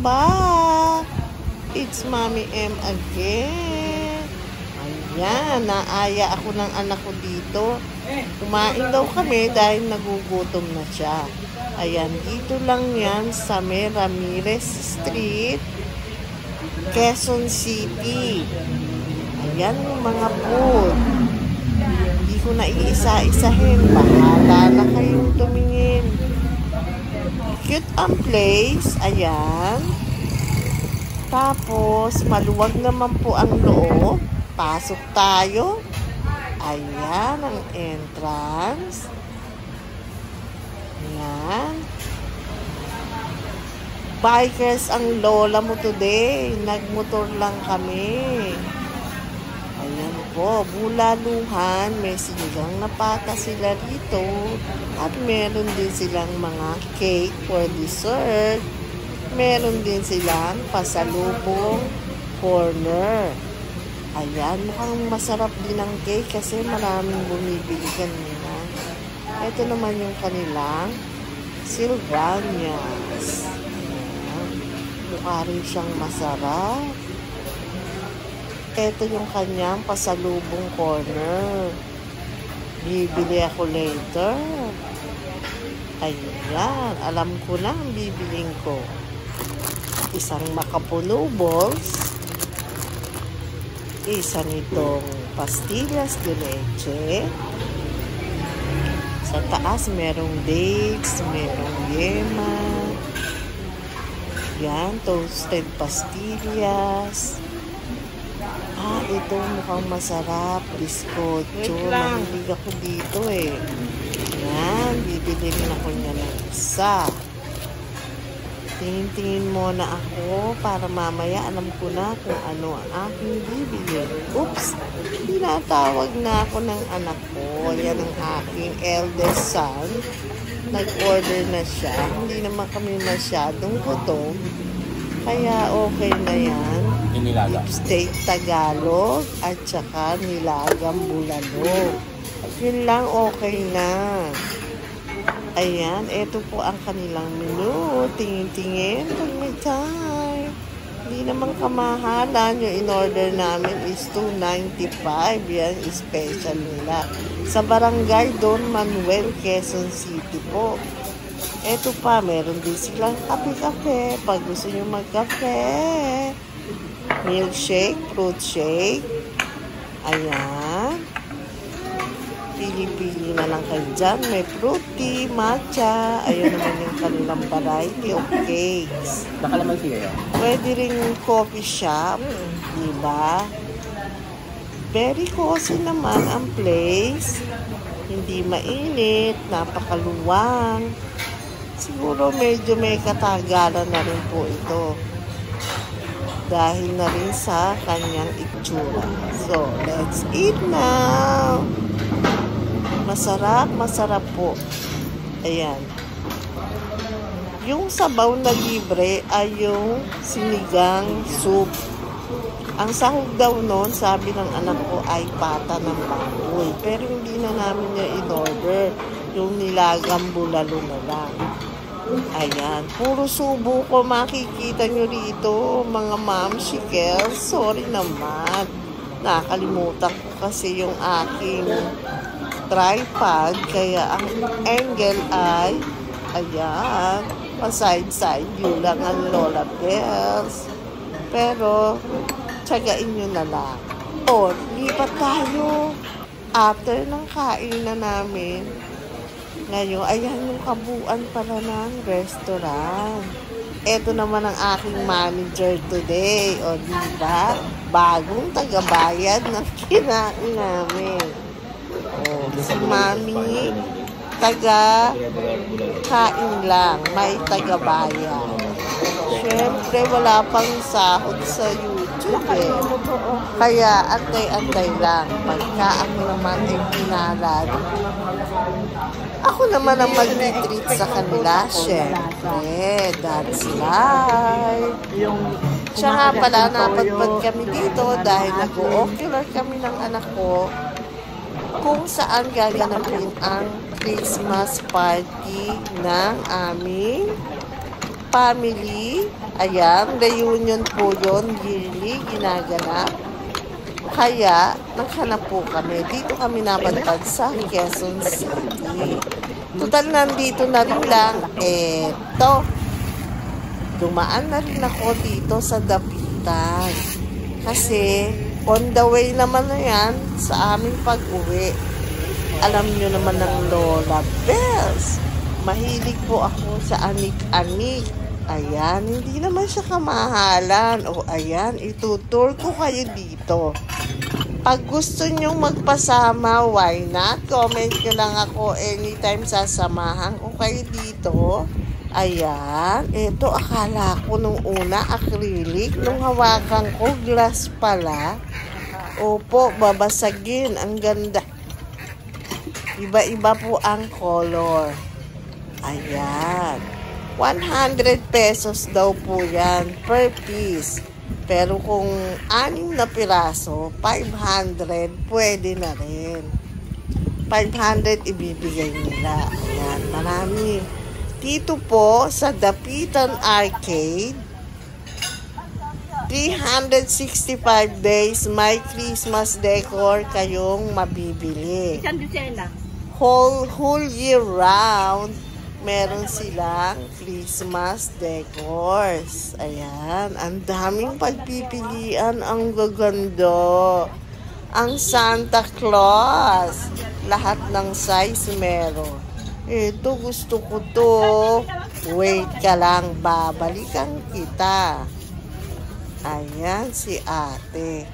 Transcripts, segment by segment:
back! It's Mommy M again. Ayan, naaya ako ng anak ko dito. Kumain daw kami dahil nagugutom na siya. Ayan, dito lang yan sa may Ramirez Street, Quezon City. Ayan yung mga food. Hindi ko na iisa-isahin. Bahala na kayong tumingin. Cute ang place. Ayan. Tapos, maluwag naman po ang loob. Pasok tayo. Ayan ang entrance. Ayan. Bikers ang lola mo today. Nagmotor lang kami. Ayan po, bulaluhan. May sinigang na pata sila rito. At meron din silang mga cake for dessert. Meron din silang pasalubong corner. Ayan, mukhang masarap din ang cake kasi maraming bumibili kanina. Ito naman yung kanilang Sylvanias. Ayan, mukha rin siyang masarap. Ito yung kanyang pasalubong corner. Bibili ako later. Ayan, alam ko na ang bibiling ko. Isang makapuno balls. Isa nitong pastillas de leche. Sa taas merong dates, merong yema. Yan, toasted pastillas. Ito mukhang masarap. Biskotso. Mahilig ako dito eh. Yan, bibili rin ako niya ng isa. Tingin-tingin muna ako para mamaya alam ko na kung ano ang aking bibili. Oops! Tinatawag na ako ng anak ko. Yan ang aking eldest son. Nag-order na siya. Hindi naman kami masyadong gutom. Kaya okay na yan. Beef steak Tagalog at saka nilagang bulalo. Yun lang, okay na. Ayan, ito po ang kanilang menu. Tingin-tingin pag may time. Hindi naman kamahalan. Yung in-order namin is $2.95. Yan, special nila. Sa barangay Don Manuel, Quezon City po. Ito pa, meron din silang kape-kape. Pag gusto nyo magkape. Milkshake, fruit shake. Ayan. Pili-pili na lang kayo dyan. May fruity, matcha. Ayun naman yung kanilang variety of cakes. Nakalamansi kayo? Pwede rin coffee shop. Diba? Very cozy naman ang place. Hindi mainit. Napakaluwang. Siguro medyo may katagalan na rin po ito. Dahil na rin sa kanyang itsura. So, let's eat now! Masarap, masarap po. Ayan. Yung sabaw na libre ay yung sinigang soup. Ang sahog daw noon, sabi ng anak ko, ay pata ng baboy. Pero hindi na namin niya in-order. Yung nilagang bulalo na lang. Ayan. Puro subo ko makikita nyo rito, mga mamshikels. Sorry naman. Nakalimutan ko kasi yung aking tripod, kaya ang angle ay ayan, pa-side-side view lang ang Lola Bells. Pero tsagain nyo na lang. O, lipat tayo. After ng kainan namin, ngayon, ayan yung kabuuan pala ng restaurant. Ito naman ang aking manager today. O, diba? Bagong tagabayad na kinain namin. Oh, si Mami, taga-kain lang, may taga-bayan. Siyempre, wala pang sahod sa YouTube eh. Kaya, antay-antay lang. Pagka ako naman ay pinalad, ako naman ang mag-treat sa kanila, siyempre. That's life. Siya nga pala, napadpad kami dito dahil nag-o-ocular kami ng anak ko kung saan gaganapin ang Christmas party ng aming family. Ayan, reunion po yun, yearly, ginaganap. Kaya, naghanap po kami. Dito kami napadpad sa Quezon City. Total, nandito na rin lang. Eto, dumaan na rin ako dito sa Dapitan. Kasi, on the way naman na yan sa aming pag-uwi. Alam nyo naman ng Lola Bells. Mahilig po ako sa anik-anik. Ayan, hindi naman siya kamahalan. O ayan, itutour ko kayo dito. Pag gusto nyong magpasama, why not? Comment nyo lang ako anytime sasamahan ko kayo dito. Ayan, ito akala ko nung una acrylic. Nung hawakan ko, glass pala. Opo, babasagin. Ang ganda. Iba-iba po ang color. Ayan. 100 pesos daw po yan per piece. Pero kung 6 na piraso, 500, pwede na rin. 500 ibibigay nila. Ayan, marami. Dito po sa Dapitan Arcade, 365 days may Christmas decor kayong mabibili. Whole year round, meron silang Christmas decors. Ayan, ang daming pagpipilian, ang gaganda. Ang Santa Claus, lahat ng size meron. Ito, gusto ko to. Wait ka lang, babalikan kita. Ayan, si ate.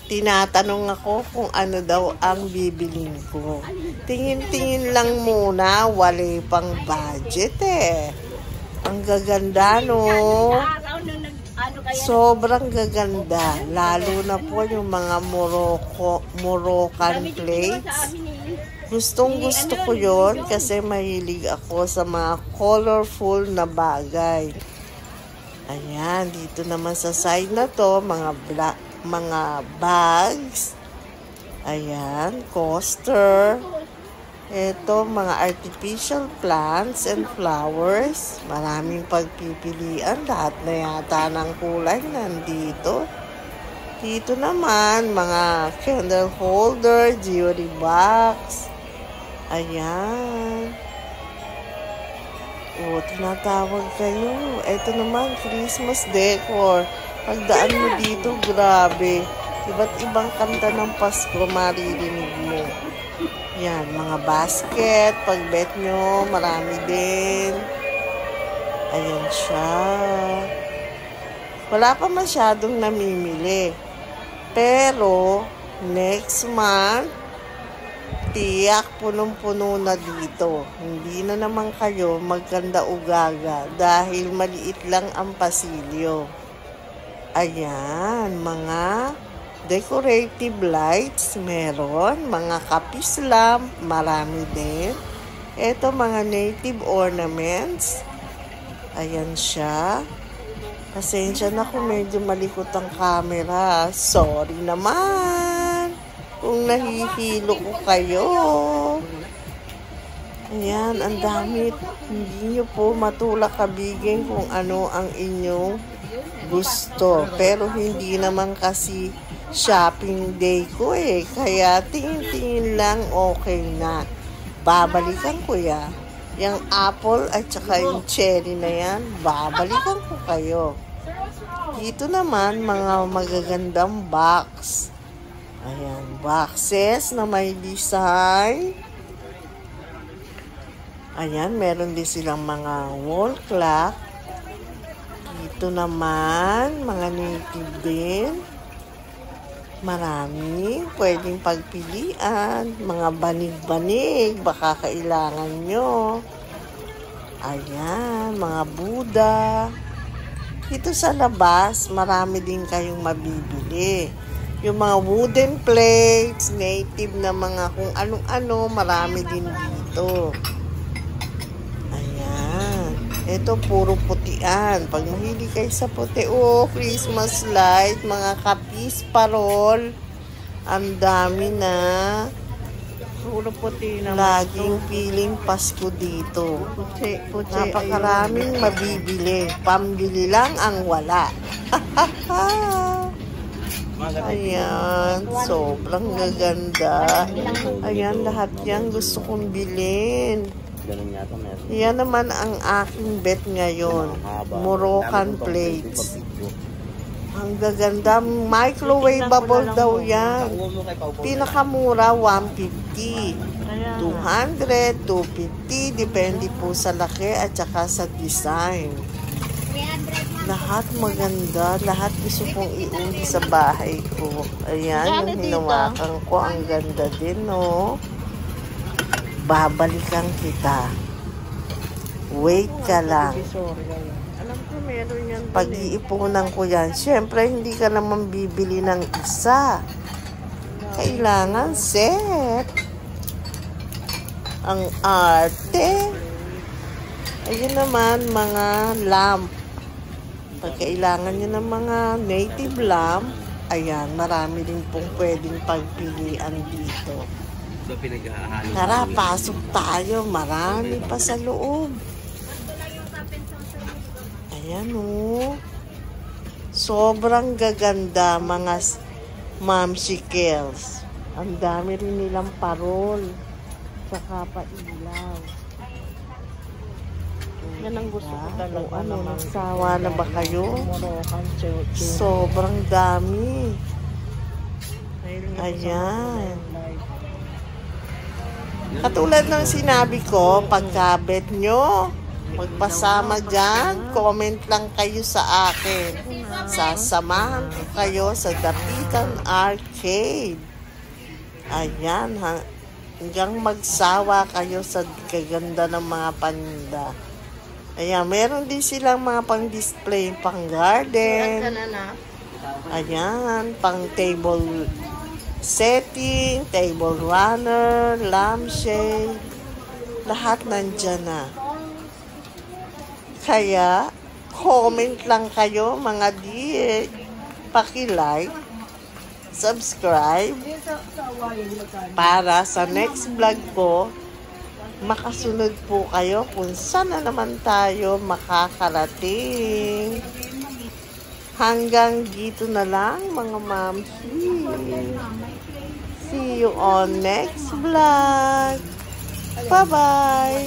Tinatanong ako kung ano daw ang bibiling ko. Tingin-tingin lang muna, wala pang budget eh. Ang gaganda, no? Sobrang gaganda. Lalo na po yung mga Moroccan plates. Gustong-gusto ko yon kasi mahilig ako sa mga colorful na bagay. Ayan, dito naman sa side na to, mga bags. Ayan, coaster. Ito, mga artificial plants and flowers. Maraming pagpipilian. Lahat na yata ng kulay nandito. Dito naman, mga candle holder, jewelry box. Ayan. O, tinatawag kayo. Ito naman, Christmas decor. Pagdaan mo dito, grabe. Iba't ibang kanta ng Pasko, maririnig mo. Yan, mga basket. Pag bet nyo, marami din. Ayan siya. Wala pa masyadong namimili. Pero, next month, tiyak punong-puno na dito. Hindi na naman kayo magkanda ugaga dahil maliit lang ang pasilyo. Ayan, mga decorative lights meron, mga kapis lamp, marami din. Ito mga native ornaments. Ayan siya. Pasensya na kung medyo malikot ang camera. Sorry naman kung nahihilo ko kayo. Ayan, ang dami. Hindi nyo po matulak kabigin kung ano ang inyong gusto. Pero hindi naman kasi shopping day ko eh. Kaya tingin-tingin lang okay na. Babalikan ko ya. Yung apple at saka yung cherry na yan, babalikan ko kayo. Dito naman, mga magagandang box. Ayan, boxes na may design. Ayan, meron din silang mga wall clock. Dito naman, mga native din. Marami, pwedeng pagpilian. Mga banig-banig, baka kailangan nyo. Ayan, mga Buddha. Dito sa labas, marami din kayong mabibili. Yung mga wooden plates, native na mga kung anong-ano, marami din dito. Ayan. Ito, puro putian. Pag mahilig kayo sa puti, oh, Christmas light, mga kapis, parol. Ang dami na. Puro puti naman. Laging piling Pasko dito. Puti. Napakaraming mabibili. Pambili lang ang wala. Ayan, sobrang gaganda. Ayan, lahat yan gusto kong bilhin. Yan naman ang aking bet ngayon. Moroccan plates. Ang gaganda. Microwavable daw yan. Pinakamura, 150. 200, 250. Depende po sa laki at saka sa design. Lahat maganda. Lahat gusto kong iuwi sa bahay ko. Ayan, yung hinawakan ko. Ang ganda din, no? Babalikan kita. Wait ka lang. Alam ko meron yan. Pag-iipunan ko yan. Siyempre, hindi ka naman bibili ng isa. Kailangan set. Ang arte. Ayun naman, mga lamp. Pag kailangan nyo ng mga native lamp, ayan, marami din pong pwedeng pagpilian dito. Tara, pasok tayo. Marami pa sa loob. Ayan, oh. Sobrang gaganda, mga mamsikels. Ang dami rin nilang parol. Saka pa ilaw. Yan ang gusto ko talaga. Ano, nagsawa na ba kayo? Moroccan Sobrang dami. Ayan. Katulad ng sinabi ko, pagka-bet nyo, magpasama dyan, comment lang kayo sa akin. Sasamahan ko kayo sa Dapitan Arcade. Ayan, hanggang magsawa kayo sa kaganda ng mga paninda. Ayan, meron din silang mga pang-display, pang-garden. Ayan, pang-table setting, table runner, lampshade. Lahat nandyan na. Kaya, comment lang kayo, mga dear. Paki-like, subscribe, para sa next vlog ko, makasunod po kayo kung saan na naman tayo makakarating. Hanggang dito na lang, mga mamsi. See you on next vlog. Bye-bye.